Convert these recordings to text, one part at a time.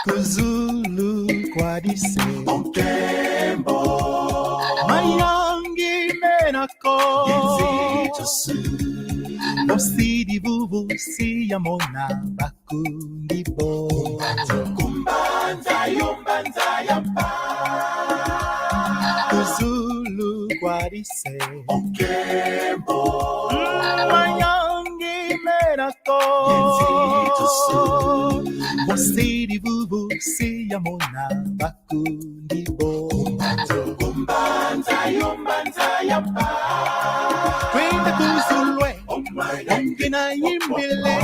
Kuzulu kwadise Okembo Mayangi menako Yenzitusu Osidi vuvu siyamona bakundibo Kumbanza yombanza yampa Kuzulu kwadise Okembo Mayangi menako Yenzitusu Osidi vuvu siyamona bakundibo Kumbanza yombanza yampa Kwenda kuzulwe Ongina yimbile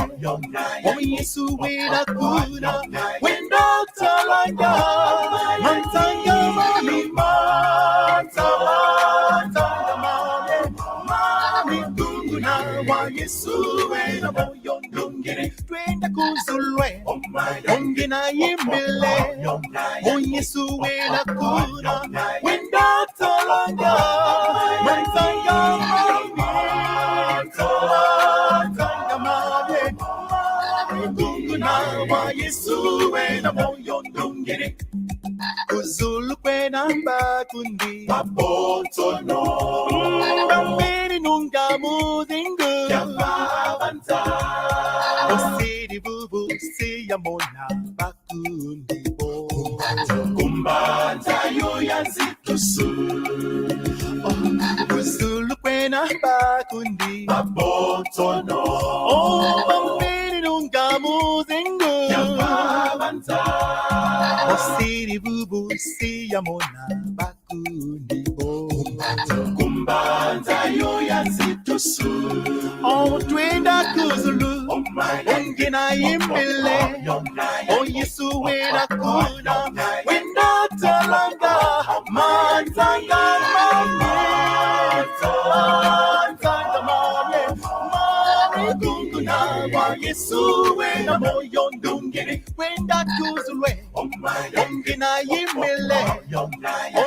Yesu wina kuna Wenda talanga Mantanga mami Mantanga mami Kuna wa Yesu wina moyo ndungiri Twenda kuzulwe Ongina yimbile Yesu wina kuna Wenda talanga Mantanga mami Yesu wena moyo ndungiri Kuzulu kwena mbakundi Mabotono Mbambiri nunga muzingu Yamavanta Osiri bubu siya mona bakundi bo Kumbanta yoyanzitusu Kuzulu kwena mbakundi Mabotono Mbambiri nunga muzingu Yamavanta Osiri bubu siya mona bakundi bo Kumbanta yoyanzitusu Twenda kuzulu Ongina yimbile Yesu wena kuna Wenda talanga Mantanga mami Mantanga mami Mami kunguna wa Yesu wena moyo ndungiri Wenda kuzulwe Ongina yimbile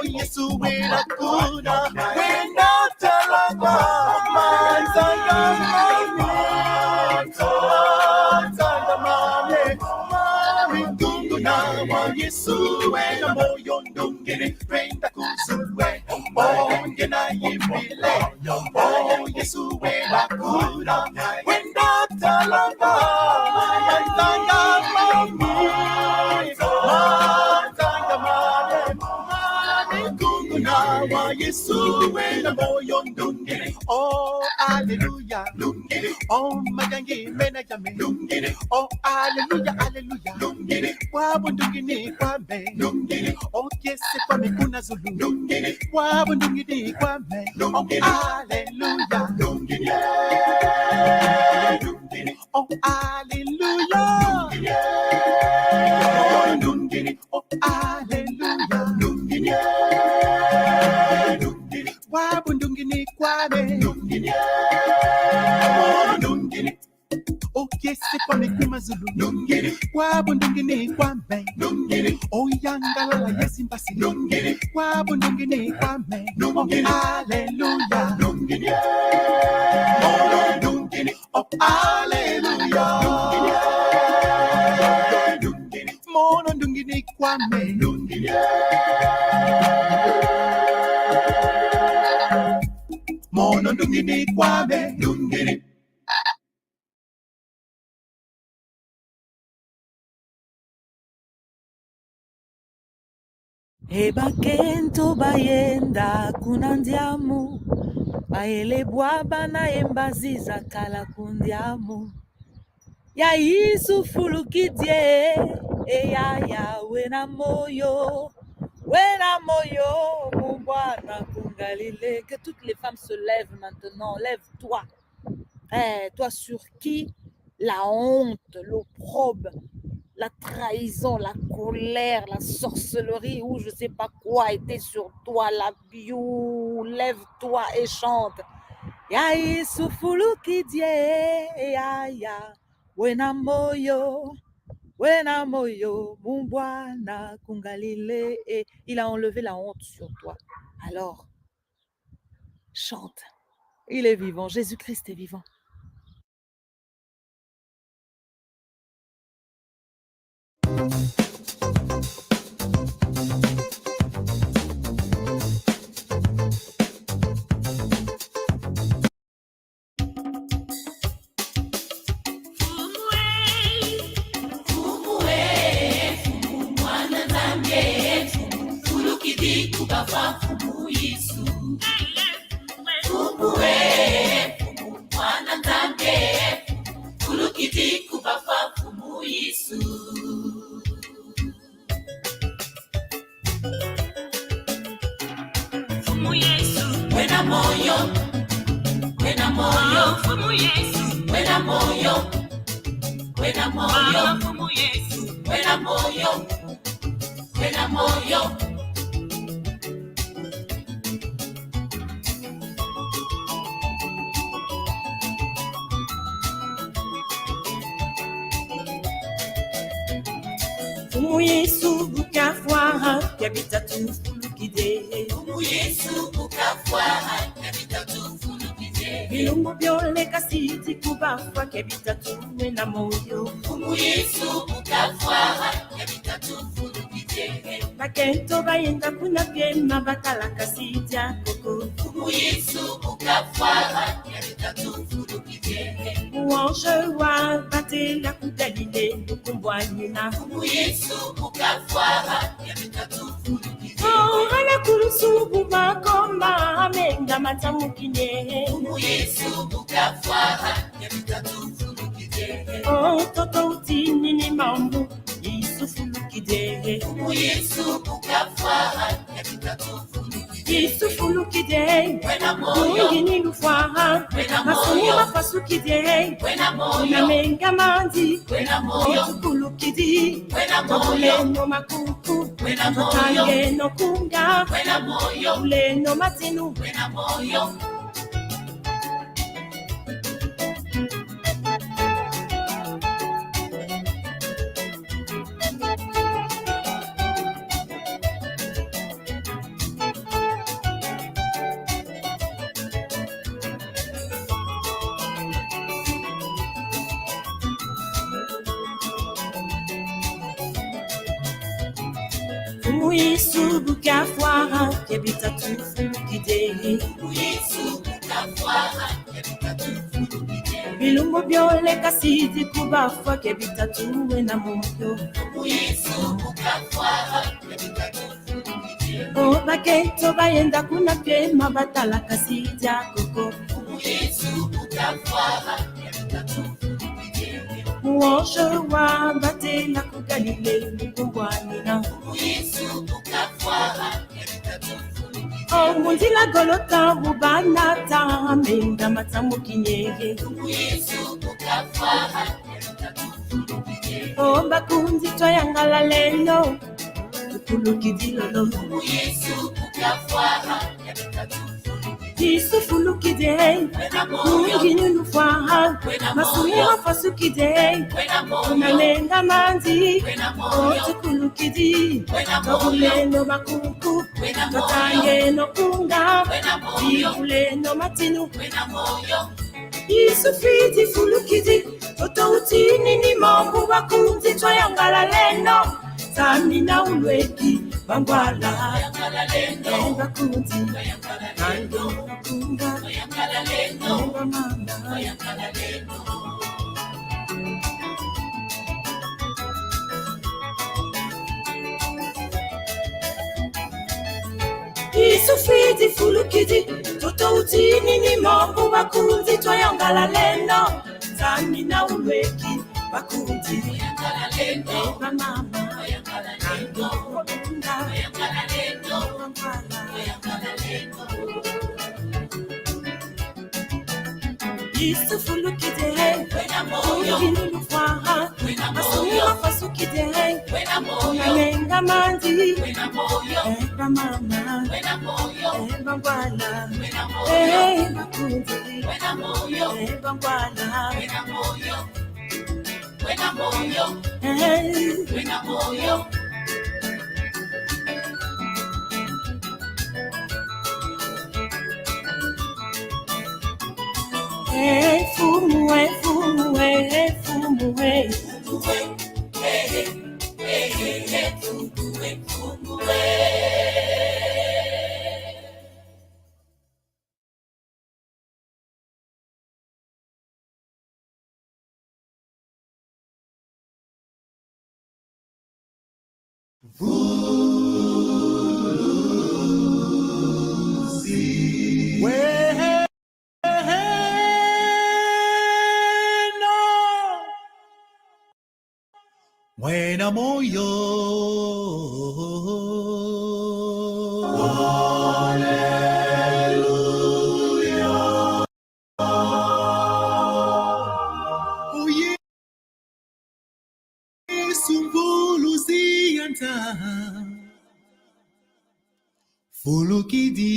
Yesu wena kuna Wenda talanga Mantanga mami Yesu wena moyo ndungiri Twenda kuzulwe Ongina yimbile Yesu wena kuna Wenda talanga Mantanga mami Mantanga mami Mami kunguna wa Yesu wena moyo ndungiri Hallelujah magangi mena jame hallelujah hallelujah Wabo ndungini kwame kese kwame kuna zulu Wabo ndungini kwame hallelujah hallelujah hallelujah Wabo ndungini kwame kese kwame kuma zulu Wabo ndungini kwame Yangalala yesimbasi Wabo ndungini kwame hallelujah hallelujah Mono ndungini kwame Mono ndungini kwame ndungini Ebakento bayenda kunandiamu Baelebwa bana embaziza kala kundiamu Ya Yesu fulukidie Eyaya wena moyo Mubwana kungalile Que toutes les femmes se lèvent maintenant Lève-toi Toi sur qui la honte, l'opprobre la trahison, la colère, la sorcellerie ou je sais pas quoi était sur toi, la biou, lève-toi et chante. Ya Yesu fulukidie, ya ya, wena moyo, mumbwana kungalile. Et il a enlevé la honte sur toi. Alors, chante. Il est vivant, Jésus-Christ est vivant. moyo, wena moyo, Mungu Yesu, wena moyo, wena moyo. Mungu Yesu bukafwa kabita tufulukide. Mungu Yesu bukafwa kabita tufulukide. Bilumbu byole kasiti kubafwa kabita tuwe na moyo. Mungu Yesu bukafwa kabita tufulukide. Bakento bayenda kuna pyema batala kasiti akoko. Mungu Yesu bukafwa kabita tufulukide. Muange wa batela kudalile nukumbwanyina. Mungu Yesu bukafwa kabita tufulukide. Oh ala kulusubu makoma amenga matamukine. Mungu Yesu bukafwa kabita tufulukide. Oh toto utini ni mambu isufulukide. Mungu Yesu bukafwa kabita tufulukide. Isufulukide, mwingini lufwaha, masuni mafasukide, unamenga manzi, otukulukidi, tobuleno makuku, totange no kunga, uleno matinu. Mungu Yesu bukafwa kabita tufulukide. Mungu Yesu bukafwa kabita tufulukide. Bilumbu byole kasiti kubafwa kabita tuwe na moyo. Mungu Yesu bukafwa kabita tufulukide. Oh bakento bayenda kuna pyema batala kasiti akoko. Mungu Yesu bukafwa kabita tufulukide. Muange wa batela kugalile nukumbwanina. Mungu Yesu bukafwa kabita tufulukide. Oh mundila golota bubanata amenga matamukinye. Mungu Yesu bukafwa kabita tufulukide. Oh bakunzi twayangala lelo tukulukidilolo. Mungu Yesu bukafwa kabita tufulukide. Isufulukide, mwingini lufwaha, masuni mafasukide, unamenga manzi, otukulukidi, tobuleno makuku, totange no kunga, tibuleno matinu. Isufiti fulukidi, toto utini ni mambu bakunzi twayangala leno, tamina ulweki bangwala, bakunzi, nando kunga, mama. Isufiti fulukidi, toto utini ni mambu bakunzi twayangala leno, tamina ulweki bakunzi, mama. Isufulukide, mwingini lufwaha, masuni mafasukide, unamenga manzi, eba mama, eba ngwala, eba kunzi, eba ngwala, fumu, fumu, fumu, Buena moyo. Aleluya. yanza Fulukidi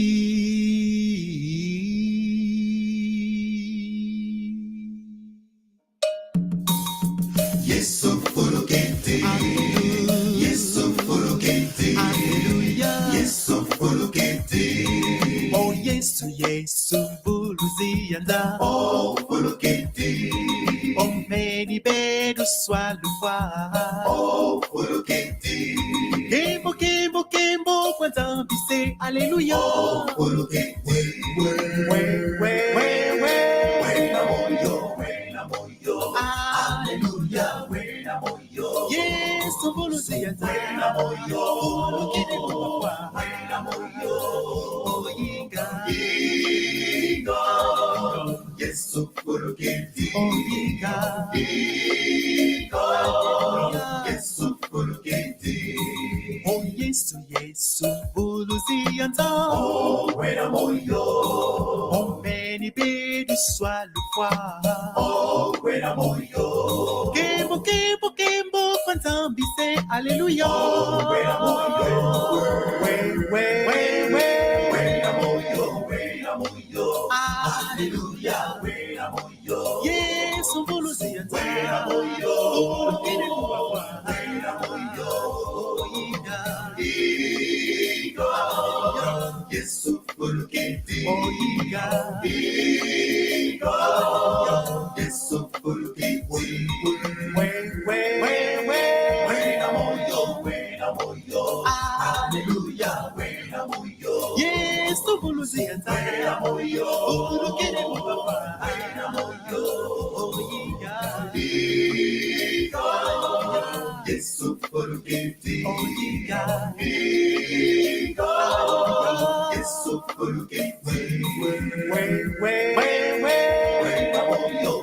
Yesu fulukidi Yesu fulukidi Yesu fulukidi Oh Yesu Yesu buluzi yanza Oh fulukidi Oh meni bedu swalufwa Oh fulukidi Kimbo kimbo kimbo kwanza mbise Alléluia Oh fulukidi Wena moyo Alléluia wena moyo Yesu buluzi yanza wena moyo Fulukidi mwa wena moyo Oh inga Yesu fulukidi Oh inga Yesu fulukidi Oh Yesu Yesu buluzi yanza Oh wena moyo Oh meni bidu swalufwa Oh wena moyo Kimbo kimbo kimbo kwanza mbise Alléluia Oh wena moyo wena moyo Alléluia wena moyo Yesu buluzi yanza wena moyo Fulukidi mwa wena moyo Inga Yesu fulukidi Inga Yesu fulukidi wena moyo Alléluia wena moyo Yesu buluzi yanza wena moyo Fulukidi mwa wena moyo Inga Yesu fulukidi Inga Yesu fulukidi wena moyo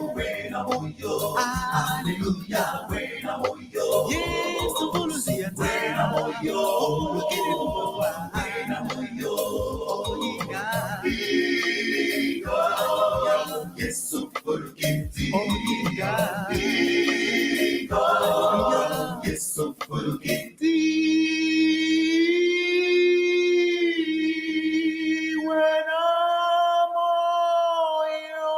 Alléluia wena moyo Yesu buluzi yanza wena moyo Fulukidi mwa wena moyo Inga Yesu fulukidi Inga Yesu fulukidi wena moyo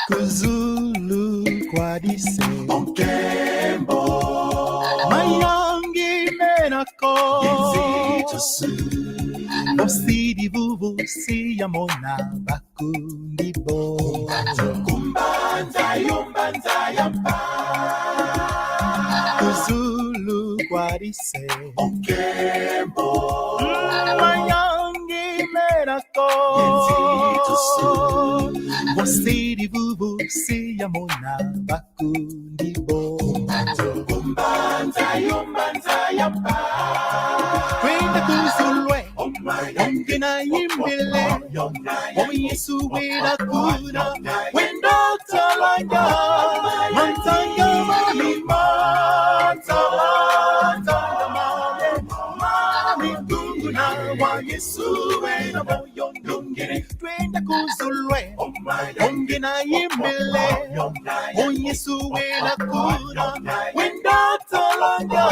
Kuzulu kwadise Onkembo Mayangi menako Yenzitusu Osidi vuvu siyamona bakundibo Kumbanza yombanza yamba Kuzulu kwadise Onkembo Mayangi menako Yenzitusu Osidi vuvu siyamona bakundibo Kumbanza yombanza yamba Kwenda ongina yimbile Yesu wina kuna wenda talanga mantanga mami mami kuna wa Yesu wina moyo ngire twenda kuzulwe ongina yimbile Yesu wina kuna wenda talanga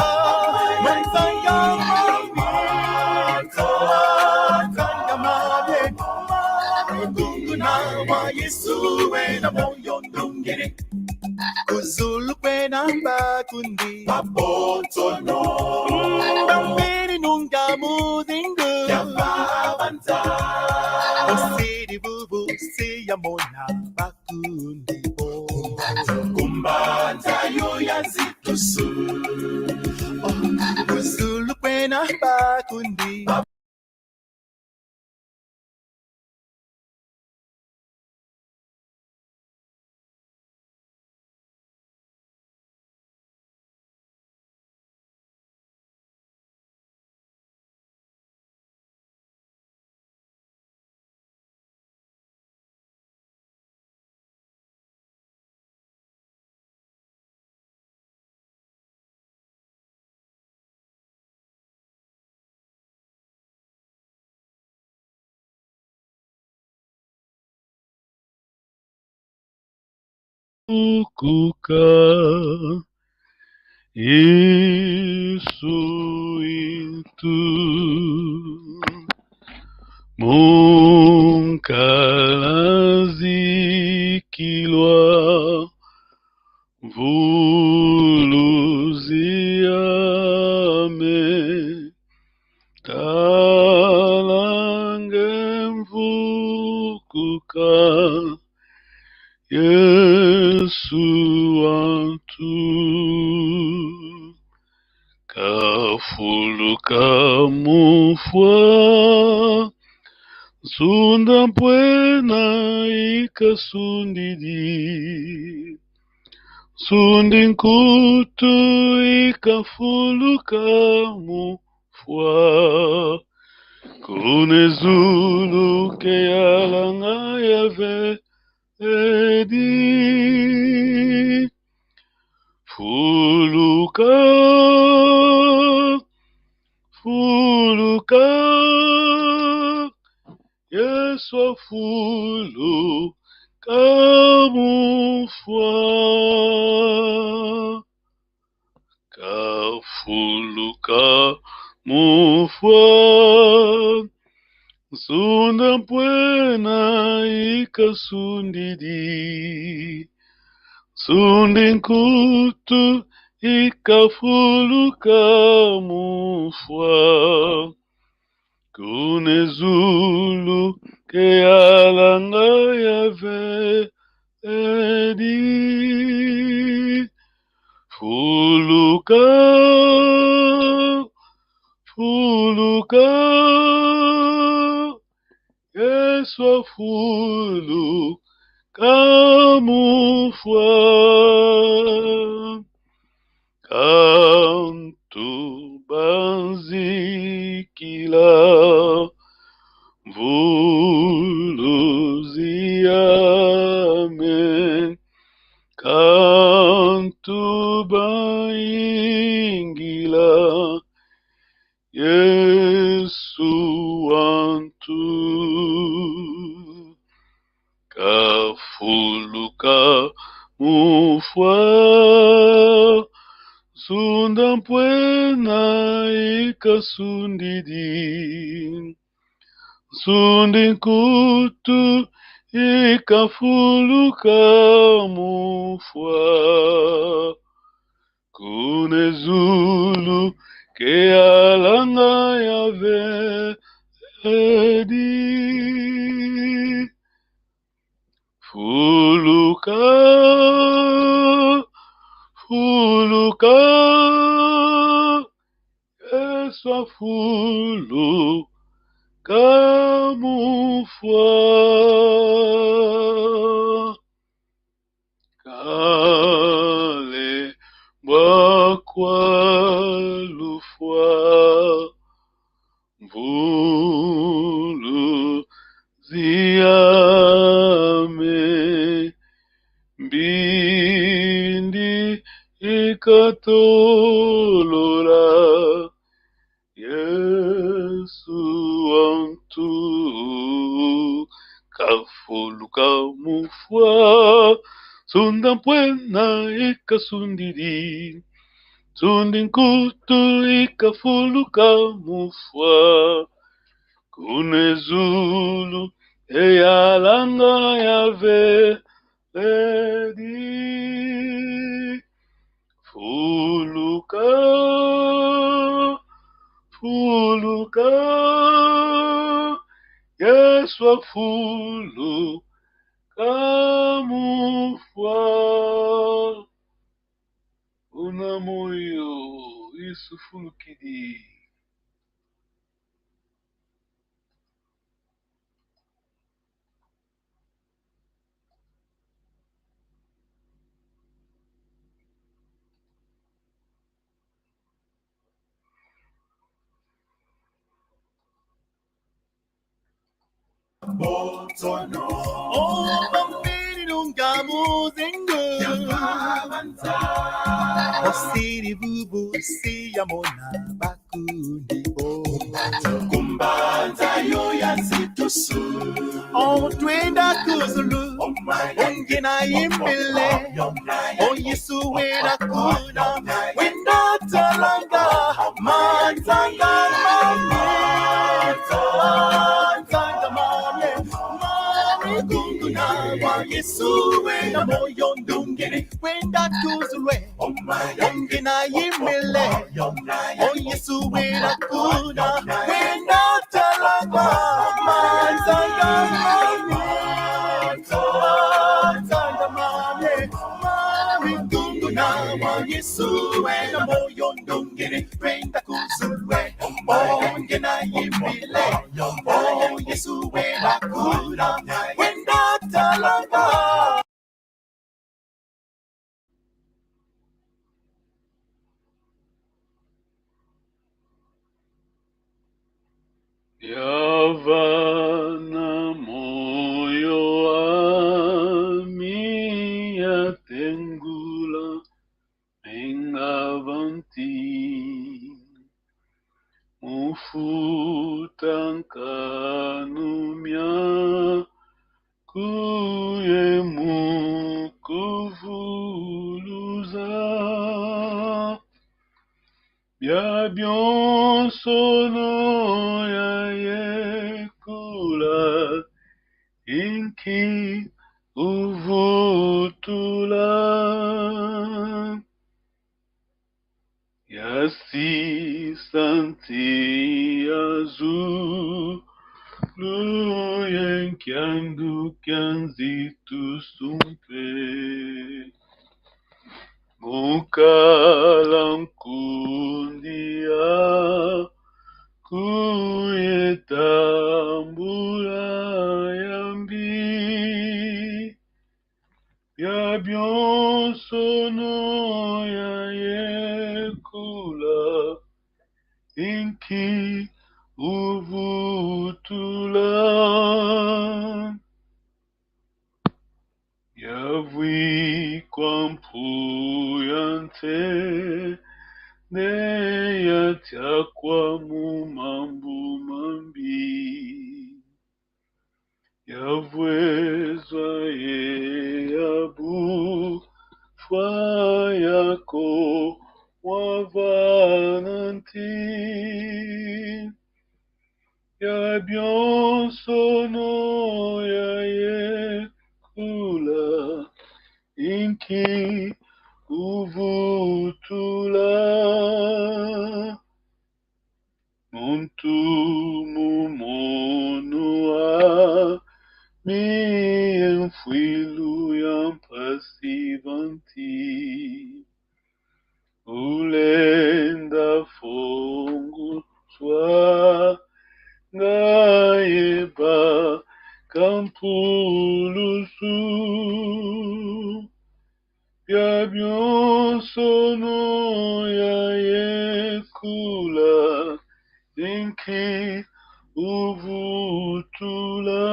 mantanga Yesu wena moyo ndungiri Kuzulu kwena mbakundi Babotono Bambiri nunga mudingu Yababanta Osiri bubu siya mona bakundi bo Kumbanta yoya zitusu Kuzulu kwena mbakundi Kuka Yesu itu Mungkalazikilwa Vuluziame Talangemvukuka Yesu antu Kafuluka mufwa Sunda mpwena ikasundidi Sundinkutu ikafuluka mufwa Kunezulu ke alanga yave Edi Fuluka Fuluka Yesu fuluka mufwa Kafuluka mufwa Sunda mpwena ikasundidi Sundinkutu ikafuluka mufwa Kunezulu ke alanga yave edi Fuluka Fuluka Yesu fulu kamufwa Kantu banzikila Vuluziame Kantu baingila Yesu antu Kafuluka mufwa Sunda mpwena ikasundidi Sundinkutu ikafuluka mufwa Kunezulu ke alanga yave edi Fuluka Fuluka Yesu fulu kamufwa Kale wakwa lufwa Vuluziame ikatolola Yesu antu kafuluka mufwa sunda mpwena ikasundiri sundinkutu ikafuluka mufwa kunezulu eyalanga yave edi fuluka fuluka Yesu afuluka mufwa una moyo isufulukidi Botono, oh, bambini lunga muzingu. Yamavanza, osiri bubu si yamona bakundi bo. Kumbanza yo yansitusu. Oh, twenda kuzulu. Oh my, ongena imbile. Oh, Yesu wena kuna. Wenda talanga. Manzanga mami. Yesu wena moyo ndungere wenda tuzulwe ongena yimile o Yesu wena kuna wenda talanga manzanga mami mami kunguna wa Yesu wena moyo ndungere wenda tuzulwe ongena yimile o Yesu wena kuna wenda talanga. Yavana moyo ami yatengula mengavanti mufutankanumya kuye mukuvuluza byabyosono yayekula inki uvutula yasi santi azu luyen kyandu kyanzitu sumpe mukalankundia kuyetambula yambi yabyonsono yayekula inki uvutula yavwikwa mpuyante neyatyakwa mumambu mambi yavwezwa yeyabu fayako wavananti yabyonsono yayekula inki uvutula muntu mumonua mienfuilu yampasivanti ulenda fongu swa ngayeba kampulusu yabyonsono yayekula inki uvutula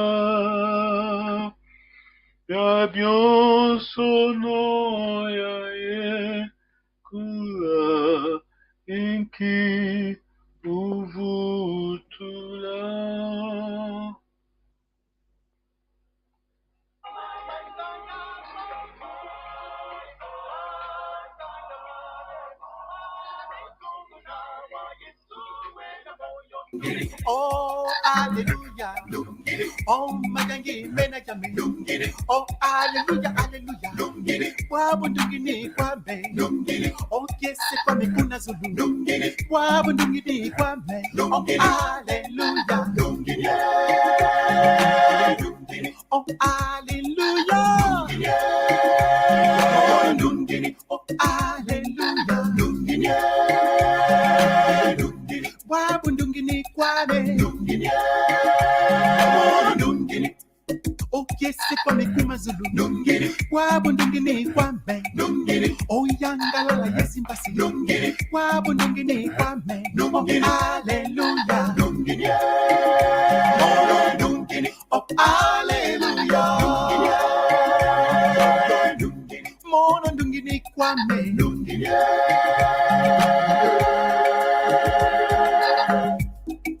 yabyonsono yayekula Oh, hallelujah. Oh, magangi mena jame. Oh, hallelujah, hallelujah. Wabundungini kwame. Oh, kese kwame kuna zulu. Wabundungini kwame. Oh, hallelujah. Oh, hallelujah. Oh, hallelujah. Wabundungini kwame. Oh, yes, kwame kuma zulu. Wabundungini kwame. Oh, yangala yes imbasi. Wabundungini kwame. Oh, hallelujah. Oh, hallelujah. Mono ndungini kwame.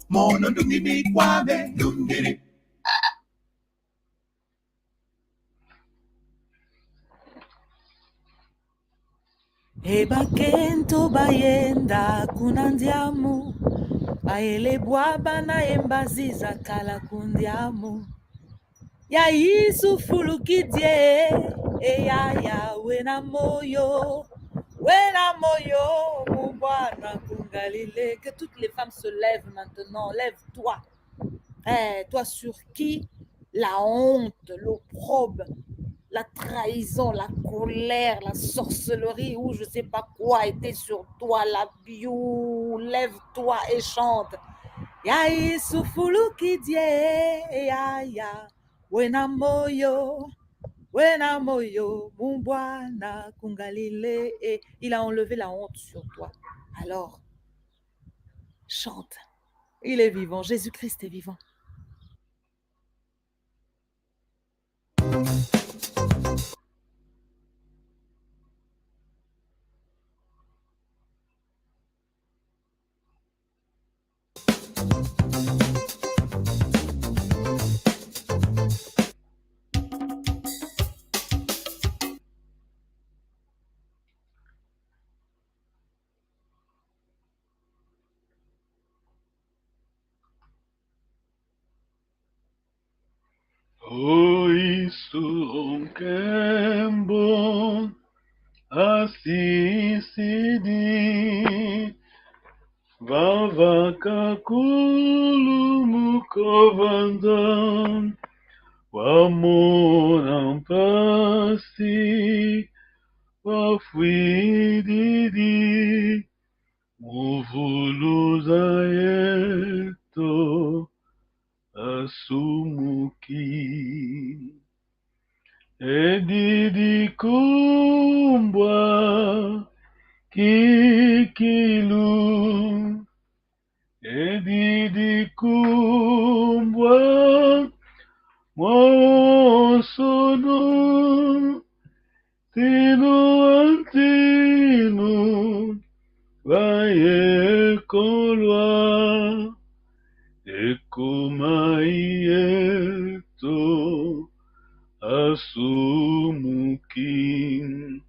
Mono ndungini kwame. Eba kento bayenda kunandiamu baele bwaba na embaziza kala kundiamu ya isu fulukidie eyaya wena moyo mubwana kungalile. Que toutes les femmes se lèvent maintenant. Lève-toi. Toi sur qui la honte, l'opprobre, la trahison, la colère, la sorcellerie ou je sais pas quoi était sur toi, la biou, lève-toi et chante. Ya isufulu kidie ya wena moyo mumbwana kungalile. Et il a enlevé la honte sur toi. Alors chante. Il est vivant. Jésus-Christ est vivant. Oisu onkembo asisidi vavakakulu mukovanda wamonampasi wafwididi muvuluza yeto asumuki edidi kumbwa kikilu edidi kumbwa mosono tinu antinu vayekolwa ekumaieto asumukin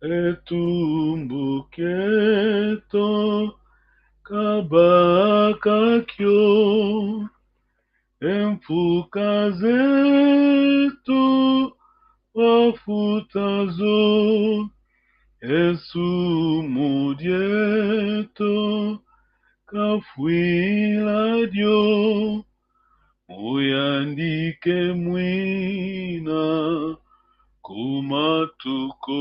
etumbukieto kabakakyo emfukazeto wafutazo esumudieto kafuiladio uyandike mwina kumatuko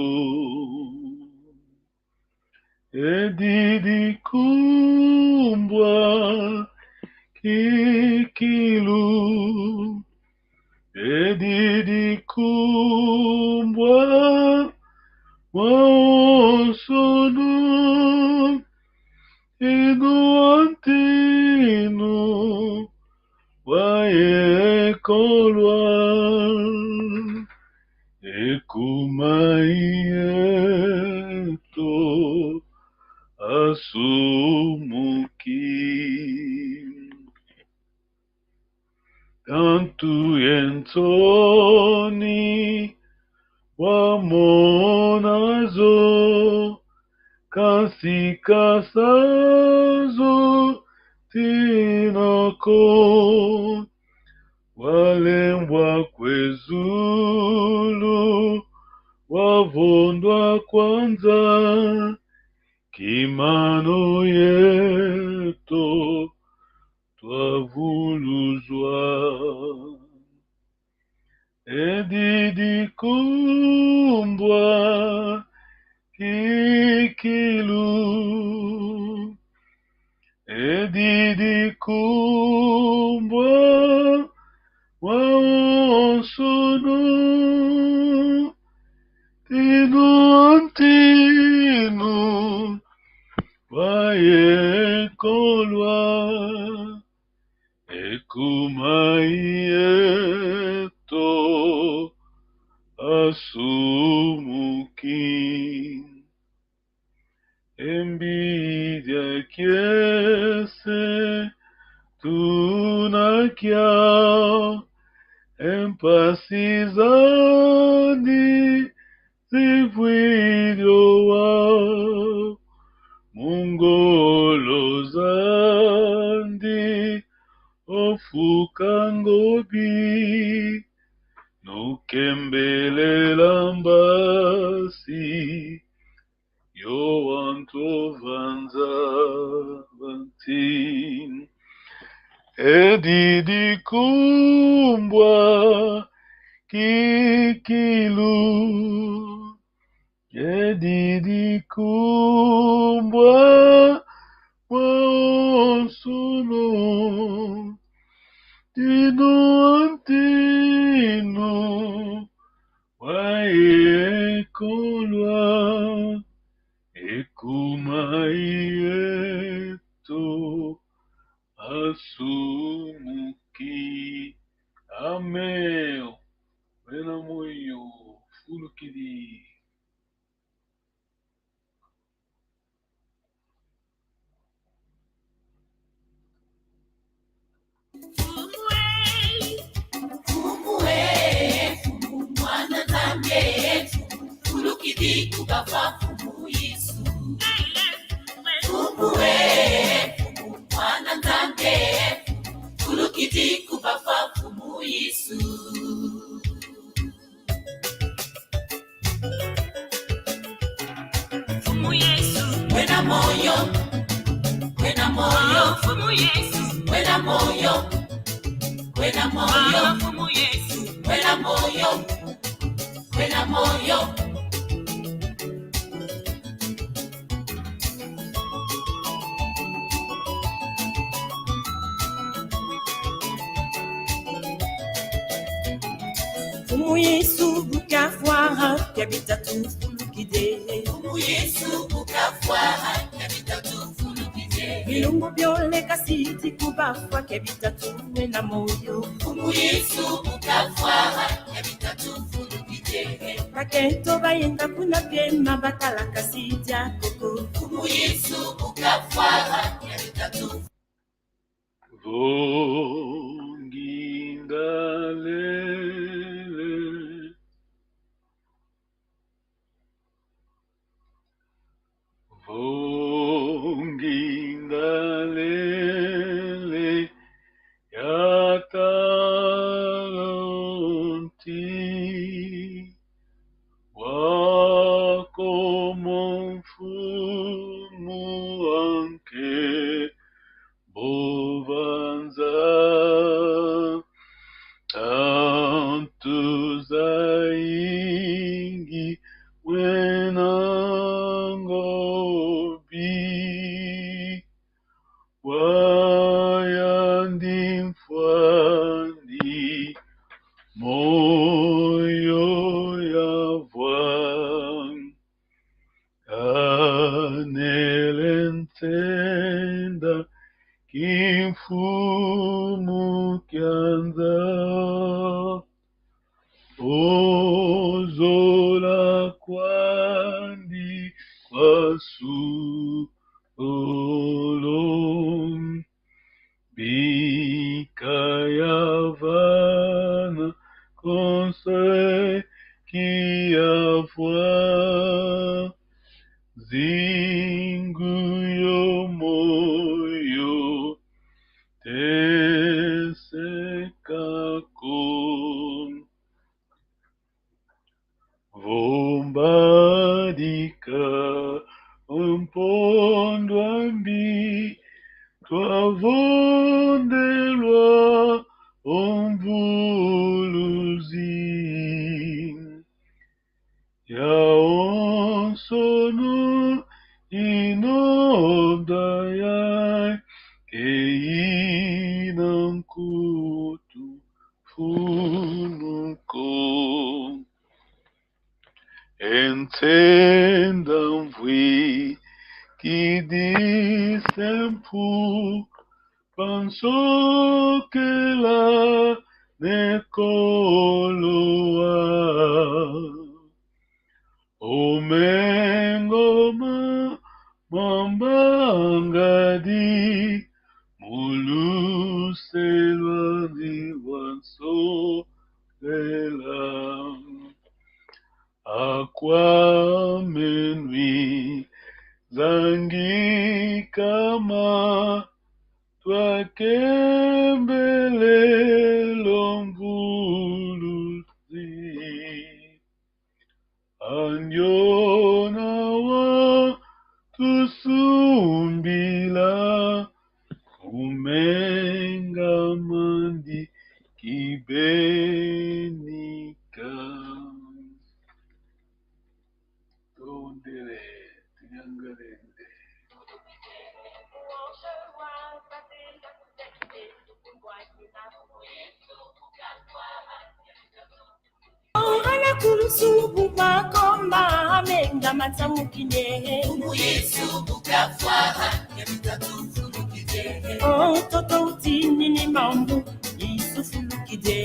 edidi kumbwa kikilu edidi kumbwa waosonu inu antinu wayekolwa ekumaieto asumuki tantu entoni wamonazo kasikasazo tinoko walembwa kwezulu wavondwa kwanza kimano yeto twavuluzwa edidi kumbwa kikilu edidi kumbwa waonsunu tinu antinu wayekolwa ekumaieto asumuki envidia kiese tunakia empasizani zivuiliowa mungolozandi ofukangobi nukembelela mbasi yowantovanza vantin edidi kumbwa kikilu edidi kumbwa waonsunu tinu antinu wayekolwa ekumaieto asumuki ameo wena moyo fulukidi Wena moyo, wena moyo, fumu Yesu. Wena moyo, wena moyo, fumu Yesu. Wena moyo, wena moyo. Fumu Yesu bukafwa kabita tufulukide. Fumu Yesu bukafwa kabita tufulukide. Bilungu byole kasiti kubafwa kabita tuwe na moyo. Fumu Yesu bukafwa kabita tufulukide. Pakento bayenda kuna pema batala kasiti akoko. Fumu Yesu bukafwa kabita tufulukide. Vongindalele Vongindalele yatalonti wako mfumu anke bovanza tanto zaingi wenangobi wayandimfwani moyo yavwan anelentenda kimfumu kyanza ozola kwandi kwasu olom bikayavana konse kiyafwa zingu yo moyo sono inodayai keinam kutu funuko entendam vui que dissempu pensou que la ne coloa o mengoma mambangadi mulu selwani wanso lela aqua menui zangi kama tua kembele lombuluzi anjonawa tusumbila umenga mandi kibenika tondere tinyangarende Ongana kulusubu makomba amenga matamukine Yesu bukafwaha yabitatufunukide toto utini ni mambu isufulukide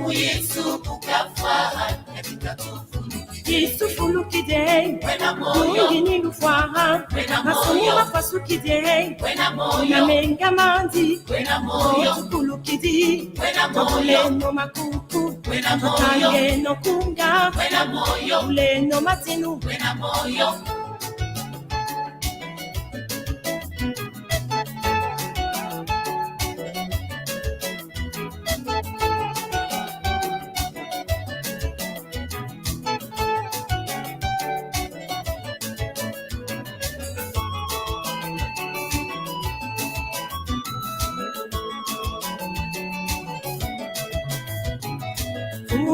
Yesu bukafwaha yabitatufunukide isufulukide Wena moyo ngini lufwaha Wena moyo masumira fasukide Wena moyo unamenga manzi Wena moyo tukulukidi Wena moyo kabuleno makuku Wena moyo Tangeno kunga Wena moyo uleno matinu Wena moyo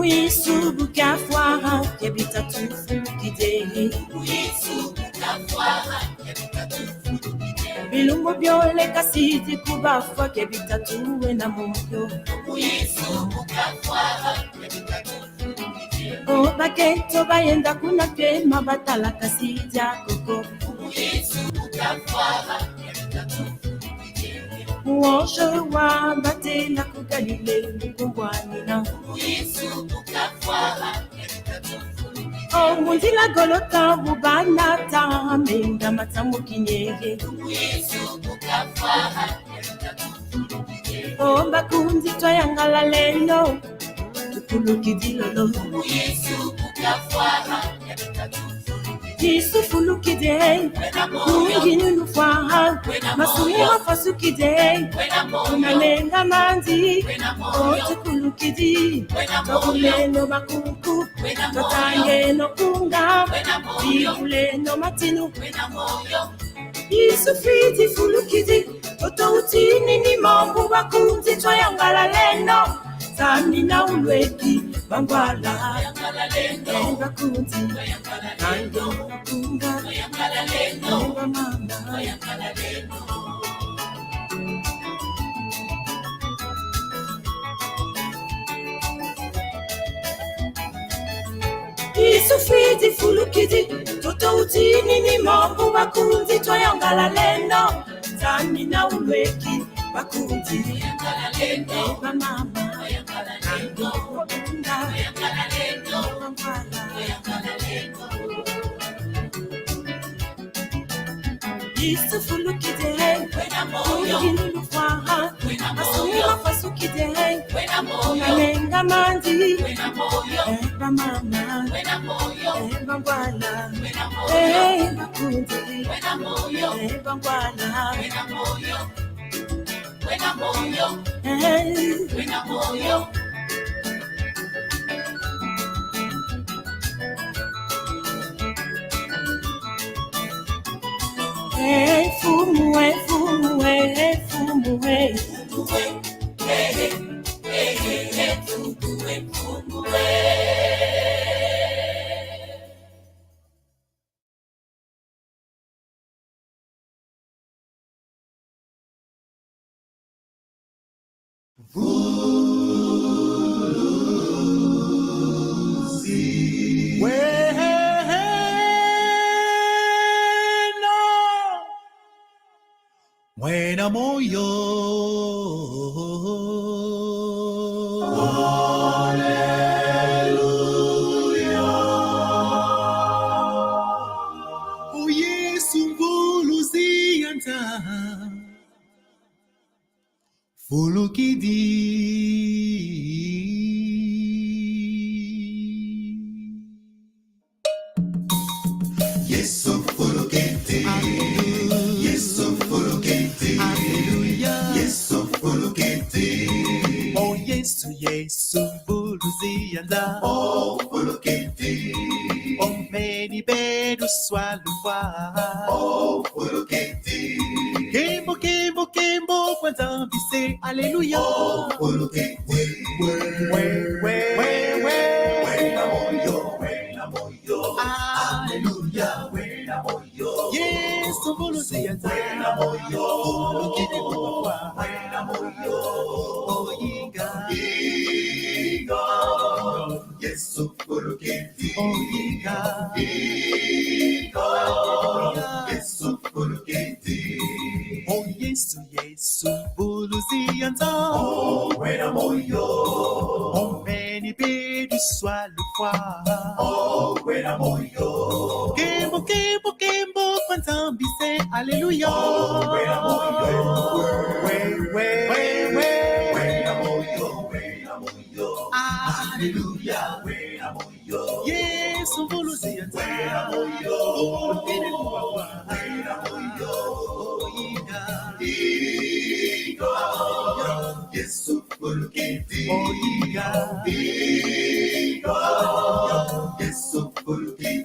Yesu bukafwaha yabitatufunukide Yesu bukafwaha yabitatufunukide bilungo byole kasiti kubafwa kebitatuwe na mumyo Yesu bukafwaha yabitatufunukide Baketo bayenda kuna pema batala kasija koko Yesu bukafwaha yabitatufunukide Uosho wa batela kugalile mkumbwani na Yesu bukafwaha yabitatufunukide Mundila golota bubana tamenga matamukinyege Yesu bukafwaha yabitatufunukide Bakundi twayangala leno tukulukidilolo Yesu bukafwaha yabitatufunukide Isufulukide Wena moyo Ngini lufwaha Wena Masumira moyo fasukide Wena moyo Unamenga manzi Wena moyo Tukulukidi Wena moyo Kabuleno bakuku Wena moyo Tangeno kunga Wena moyo Bibuleno matinu Wena moyo Isufiti fulukidi Toto utini ni mambu bakundi twayangala leno Sami na ulweki bangwala Yangala leno Bakundi Yangala Nango kunga Yangala leno Mama Yangala leno Isufiti fulukidi Toto utini ni mambu bakundi twayangala leno Sami na ulweki bakundi Yangala leno Mama Yangala leno kunga Yangala leno Bangwala Yangala leno Isufulukide Wena moyo Ngini lufwaha Wena Masumira moyo fasukide Wena moyo Unamenga manzi Wena moyo Mama Wena moyo Bangwala Wena moyo bakundi Wena moyo Bangwala Wena moyo Wena moyo Wena moyo Fumu, fumu, fumu, Fumu, Vuluzi. Wena moyo. Hallelujah. Oh Yesu mvuluzi anta. Fulukidi. Yesu fulukidi. Yesu fulukidi. Hallelujah. Yesu fulukidi. Oh Yesu Yesu mvuluzi anta. Oh fulukidi. Oh meni bedu swalufwa. Oh fulukidi. Kembo kembo kembo kwanza mbise. Hallelujah. Oh fulukidi. Wena moyo. Wena moyo. Hallelujah. Wena moyo. Yesu mvuluzi anta. Wena moyo. Fulukidi kwa. Wena moyo. Oh inga. Inga. Yesu fulukidi. Oh inga. Inga. Yesu fulukidi. Oh Yesu Yesu mvuluzi anta. Oh wena moyo. Oh meni bedu swalufwa. Oh wena moyo. Kembo kembo kembo kwanza mbise. Hallelujah. Oh wena moyo. Wena moyo. Wena moyo. Hallelujah. Wena moyo. Yesu mvuluzi anta. Wena moyo. Fulukidi kwa. Wena moyo. Oh inga. Inga. Yesu fulukidi. Oh inga. Inga. Yesu fulukidi.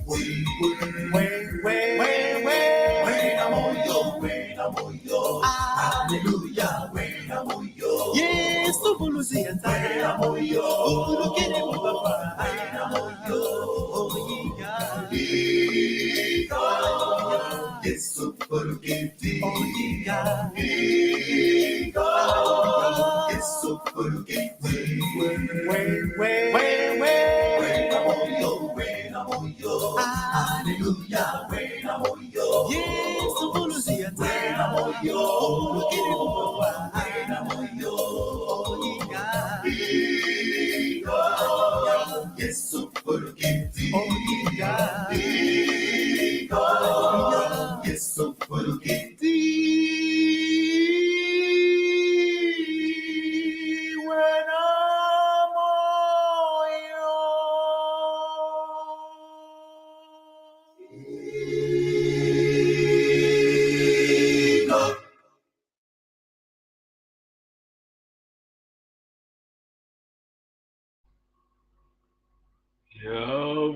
Wena moyo. Wena moyo. Hallelujah. Wena moyo. Yesu mvuluzi anta. Wena moyo. Fulukidi kwa. Wena moyo. Oh inga. Inga. Yesu fulukidi. Oh inga. Inga. Yesu fulukidi. Wena moyo. Wena moyo. Hallelujah. Wena moyo. Yesu mvuluzi anta. Wena moyo. Fulukidi kwa. Wena moyo. Oh inga. Inga. Yesu fulukidi. Oh inga. Inga. Yesu fulukidi. Wena moyo.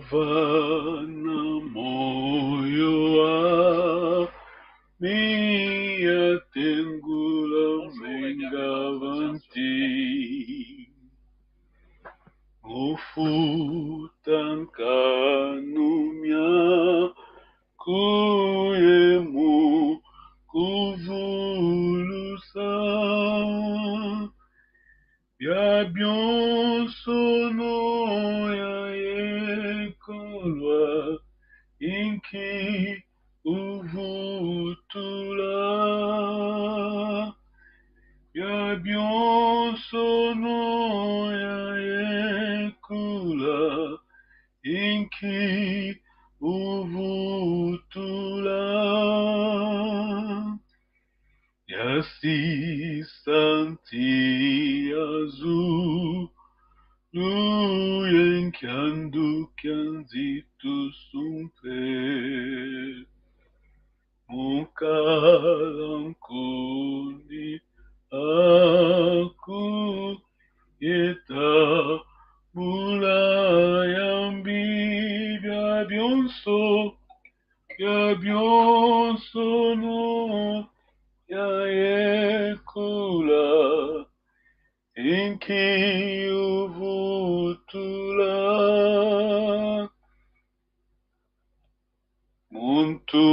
Yavana moyo wa mia tengula mengavanti ufutan kanumya kuyemu kuvulusa Yabion sono ya ekolwa inki uvutula Yabion sono ya ekolwa inki uvutula Yasi santi azul Luyen kyandu kyanzitu sumpe Mukalankuni aku yeta Mulayambi Yabionso no Ya ekula Inki uvutula Muntu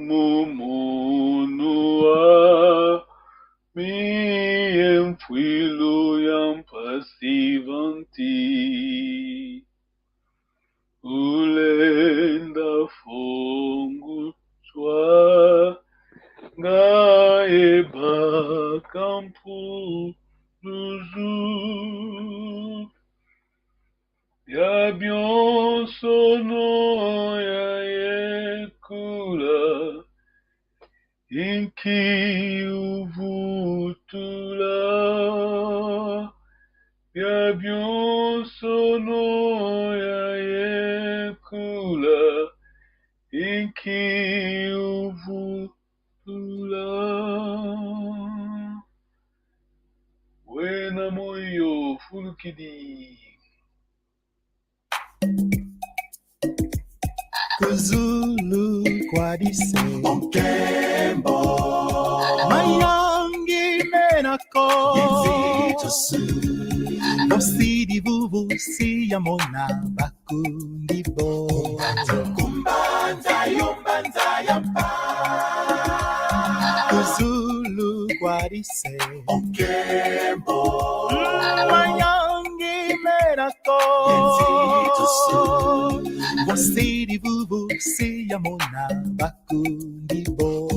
mumunua Mi emfuilu inki uvutula ya byonsono ya yekula inki uvutula wena moyo fulukidi Kuzulu kwadise Onkembo Mayangi menako Yenzitusu Osidi vuvu siyamona bakundibo Kumbanza yombanza yampa Kuzulu kwadise Onkembo Mayangi menako Yenzitusu Osidi vuvu siyamona bakundibo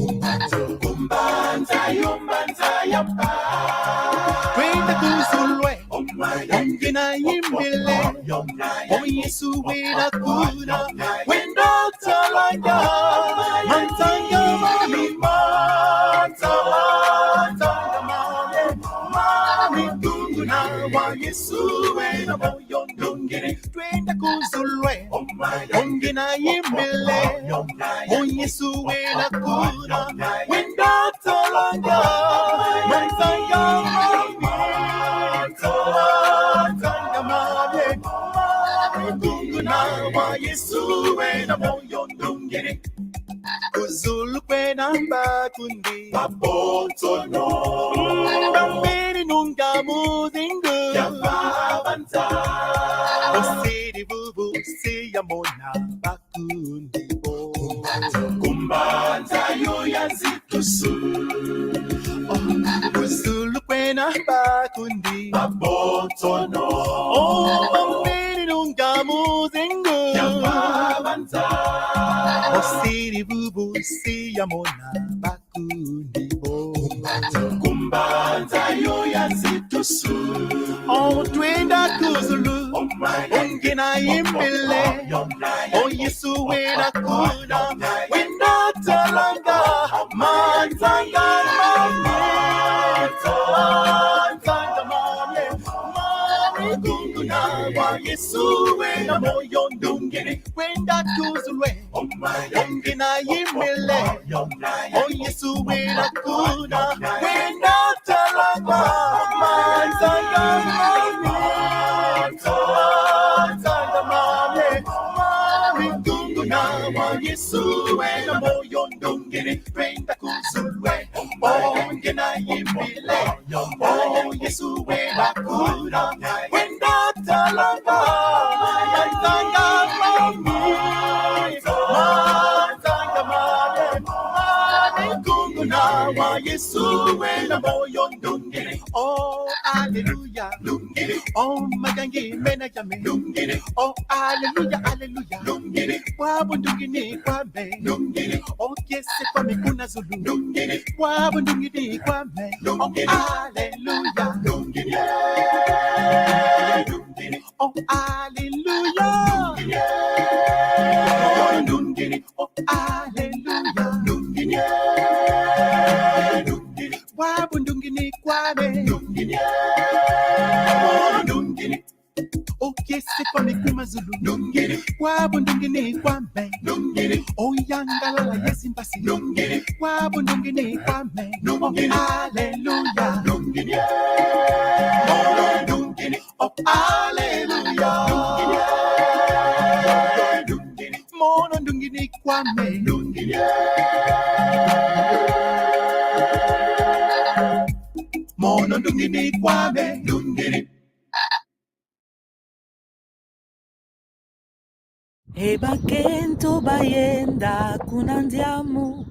Kumbanza yombanza yampa Kwenda kuzulwe Ongina yimbile Yesu wena kuna Wenda talanga Mantanga malima Talanga mami kunguna wa Yesu wena moyo ndungine Twenda kuzulwe Ongina yimbile Yesu wena kuna Wenda talanga Mantanga malima wa Yesu wena moyo ndungine Kuzulu kwena mbakundi Babotono Bambini nunga muzingu Yababanza Osiri bubu siyamona bakundi bo Kumbanza yo yazitusu Kuzulu kwena bakundi Babotono Bambini nunga muzingu Yababanza Osiri bubu siyamona bakundi bo Kumbanza yo yazitusu Twenda kuzulu Ongina yimbile Yesu wena kuna Wenda talanga Manzanga mami Manzanga mami Mami kunguna wa Yesu wena moyo ndungine Wenda kuzulwe Ongina yimbile Yesu wena kuna Wenda talanga Manzanga mami Manzanga mami Mami kunguna wa Yesu wena moyo ndungine Wenda kuzulwe Ongina yimbile Yesu wena kuna Wenda talanga Manzanga mami Manzanga mami Mami kunguna wa Yesu wena moyo ndungine Oh hallelujah Oh magangi mena jame Oh hallelujah hallelujah Wabo ndungine kwame Oh kese kwame kuna zulu Wabo ndungine kwame Oh hallelujah Oh hallelujah Oh hallelujah Wabo ndungine kwame Okese kwame kumazulu Wabo ndungine kwame Oyangala yesimbasi Wabo ndungine kwame Hallelujah Oh hallelujah Mono ndungine kwame Mono ndungine kwame Ebakento bayenda kunandiamu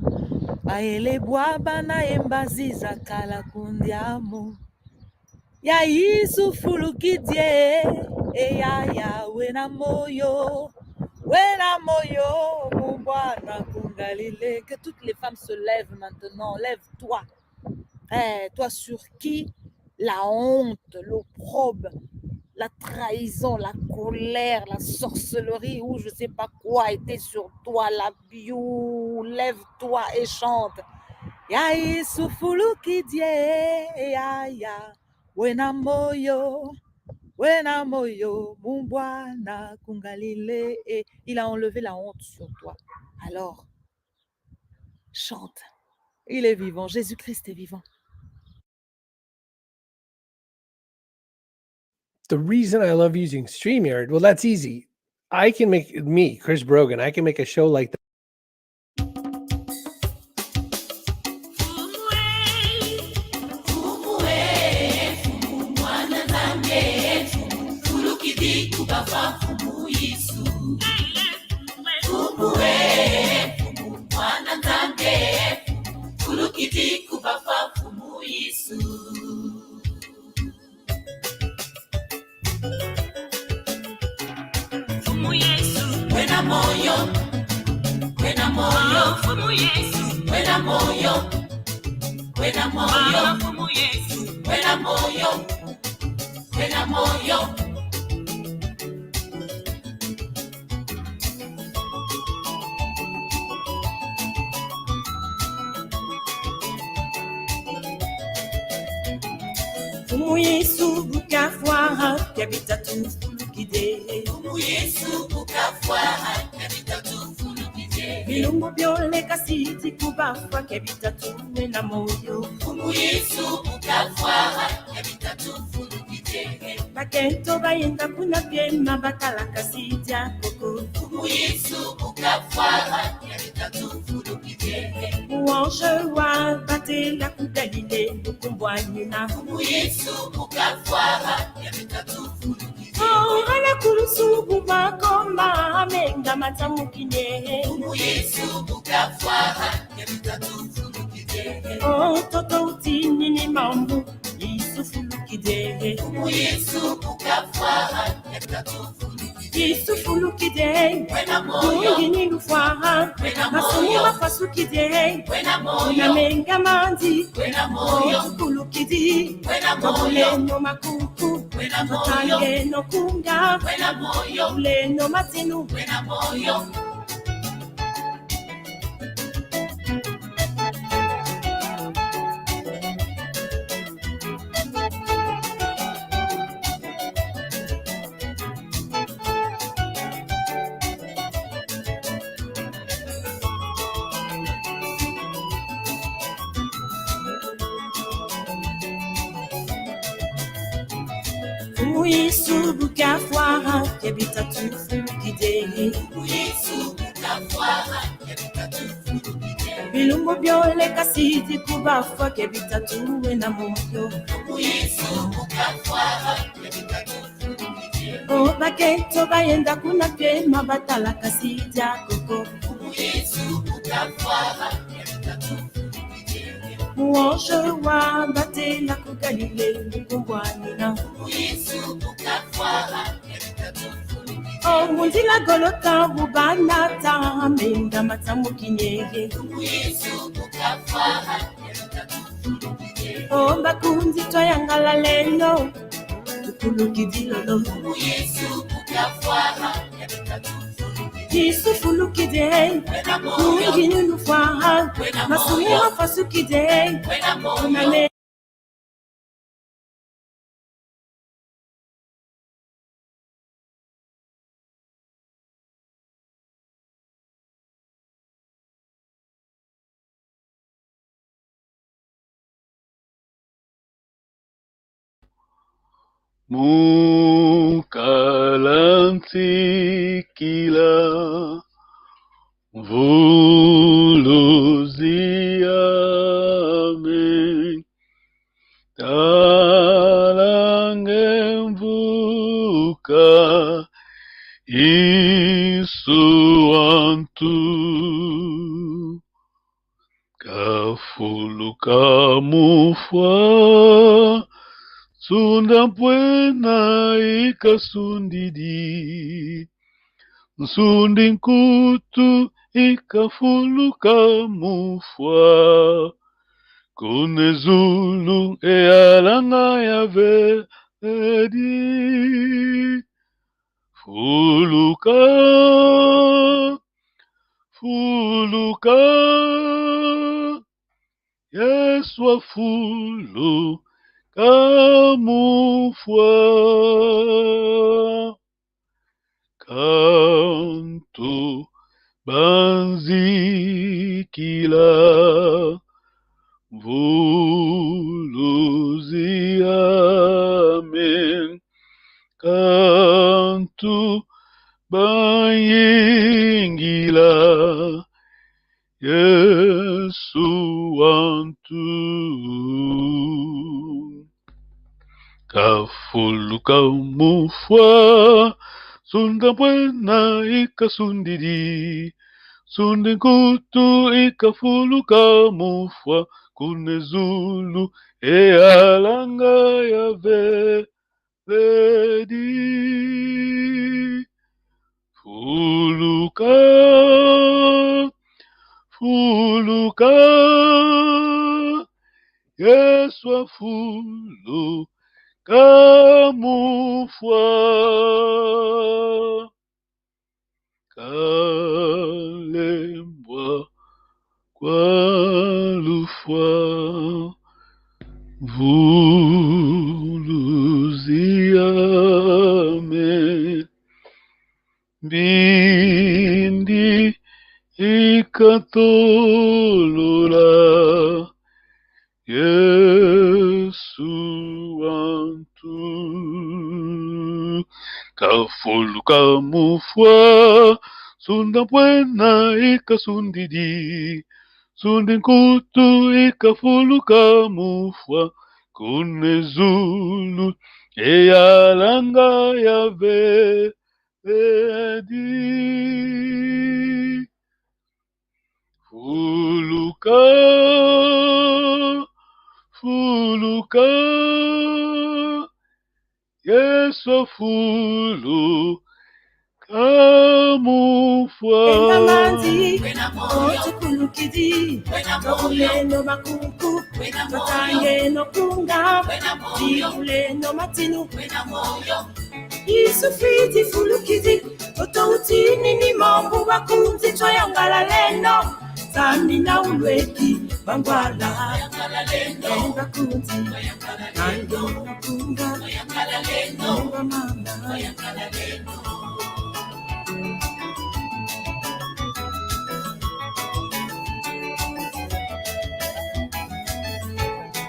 Baelebwa bana embaziza kala kundiamu Ya Yesu fulukidie Eyaya wena moyo mon Bwana kungalile. Que toutes les femmes se lèvent maintenant. Lève-toi. Toi sur qui la honte, l'opprobre, la trahison, la colère, la sorcellerie ou je sais pas quoi était sur toi, l'abus. Lève-toi et chante. ya isufulu kidie ya wena moyo mumbwana kungalile. Et il a enlevé la honte sur toi. Alors, chante. Il est vivant. Jésus-Christ est vivant. The reason I love using StreamYard, well, that's easy. I can make me, Chris Brogan, I can make a show like that. Fumu Yesu bukafwa kabita tu fulukide. Fumu Yesu bukafwa kabita tu fulukide. Bilungu byole kasiti kubafwa kabita tu na moyo. Fumu Yesu bukafwa kabita tu fulukide. Bakento bayenda kuna pyema bakala kasiti akoko. Fumu Yesu bukafwa kabita tu fulukide. Uange wa batela kugalile bukumbwanyi na. Fumu Yesu bukafwa kabita tu fulukide. Oh, ala kulusu kubakoma amenga matamukine. Fumu Yesu bukafwa kabita tu fulukide. Oh, toto utini ni mambu isufulukide. Fumu Yesu bukafwa kabita tu fulukide. Isufulukide. Wena moyo. Mwingini lufwaha. Wena Masuni moyo. mafasukide. Wena moyo. Unamenga mandi. Wena moyo. Tukulukidi. Wena moyo. Wabuleno makuku. Wena moyo. Watange no kunga. Wena moyo. Wabuleno matinu. Wena moyo. Fumu Yesu bukafwa kabita tu fulukide. Fumu Yesu bukafwa kabita tu fulukide. Bilungu byole kasiti kubafwa kabita tu na moyo. Fumu Yesu bukafwa kabita tu fulukide. Oh, bakento bayenda kuna pyema batala kasiti akoko. Fumu Yesu bukafwa kabita tu fulukide. Uange wa batela kugalile bukumbwanyi na. Fumu Yesu bukafwa kabita tu fulukide. Oh, mundila golota bubana ta menga matamukine. Fumu Yesu bukafwa kabita tu fulukide. Oh, bakundi toyangala leno tukulukidilolo. Fumu Yesu bukafwa kabita tu fulukide. Isufulukide. Wena moyo. Mwingini lufwaha. Wena Masuni moyo. mafasukide. Wena moyo. Uname Mukalanti kila vuluziame talangemvuka isuantu kafuluka mufwa sunda mpwena ikasundidi nsundi nkutu ikafuluka mufwa kune zulu eyalanga ya vedi fuluka fuluka Yesu afulu kamufwa kanto banzikila vuluzi amen kanto bayingila Yesu wantu kafuluka mufwa sunda buena ikasundidi sunde kutu ikafuluka mufwa kunezulu ealanga ya veledi fuluka Yesu afulu kamufwa kalembwa kwalufwa vuluziame bindi ikatolola Yesu wantu kafuluka mufwa sunda buena ikasundidi sunde nkutu ikafuluka mufwa kunezulu eyalanga ya veledi fuluka Yesu fulu kamufwa engamanzi otukulukidi nokuleno makuku matange nokunga dikuleno matinu isufiti fulukidi totoutini ni mambu bakunzi twayongala leno Sami na ulweki bangwala bakunzi nando nakunga mama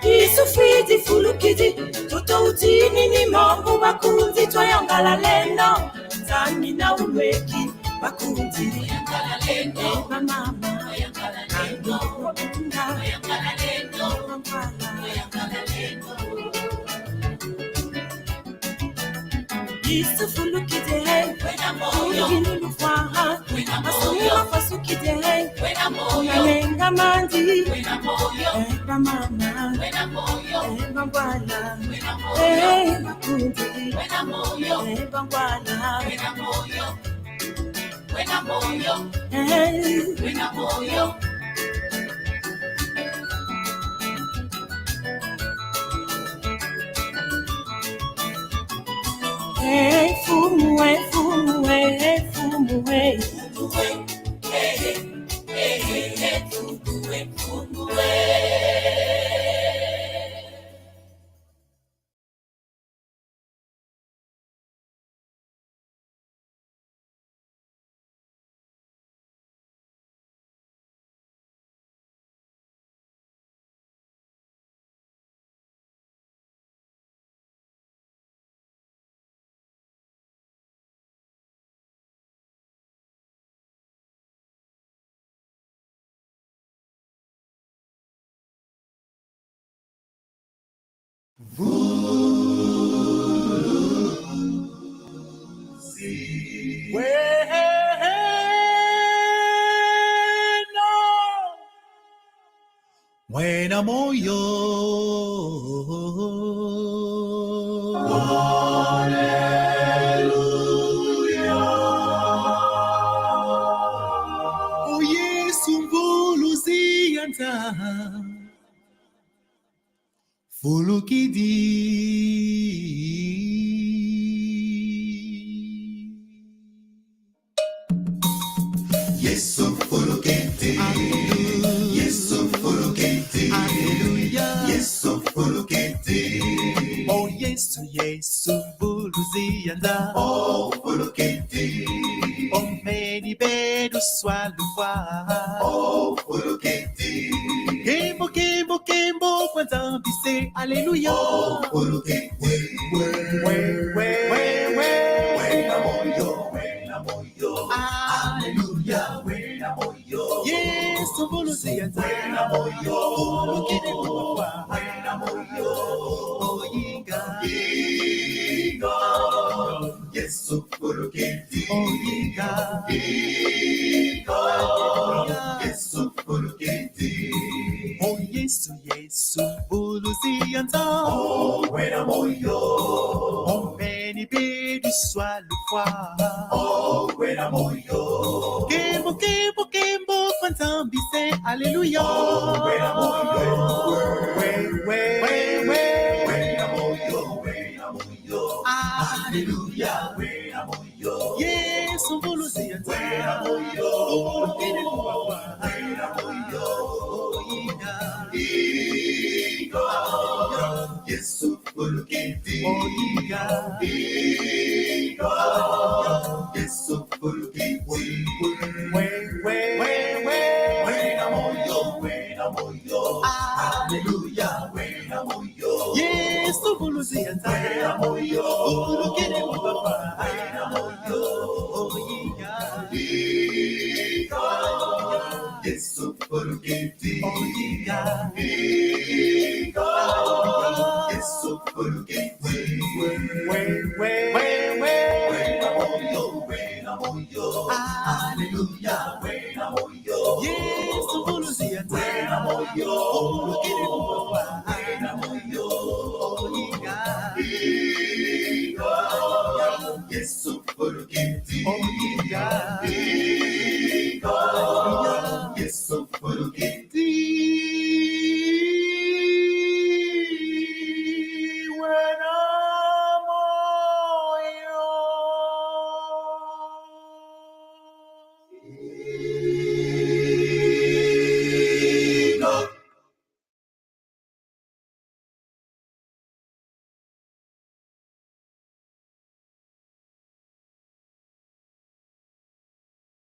isufiti fulukidi totoutini ni mambu bakunzi twayongala leno Sami na ulweki bakunzi mama Isso fulukide hey, uluginu faha, asuma fasukide hey, unalenga mandi, eba mama, eba ngwala, eba kundi, eba ngwala, Hey, fumu, hey, fumu, hey, hey, fumu, hey. Buena moyo. Aleluya. O Yesu mvuluzianta. Fulukidi. Yesu fulukidi. Yesu fulukidi. Oh, Urukiti. Kembo, kembo, kembo, kwanza mbise, Alleluia. Oh, Urukiti. Wena moyo. Alleluia, wena moyo. Yesu mbuluzianza. Wena moyo. Urukiti kwa wena moyo. Oyinga. Yesu Urukiti. Oyinga. Yesu Urukiti. Oh Yesu, Yesu mbuluzianza. Oh, wena moyo. Oh, meni bedi swallow fois. Oh, wena moyo. Kembo, kembo, kembo, kwanza mbise, Alleluia. Oh, wena moyo. Wena moyo. Alleluia, wena moyo. Yesu mbuluzianza. Wena moyo. Urukiti kwa wena moyo. Yesu Urukiti. Oyiga. Yesu Urukiti. Wena moyo. Alleluia, wena moyo. Yesu mbuluzianza. Wena moyo. Urukiti kwa wena moyo. Oyiga. Yesu Urukiti. Oyiga. Yesu Urukiti. Wena moyo. Alleluia, wena moyo. Yesu mbuluzianza. Wena moyo. Urukiti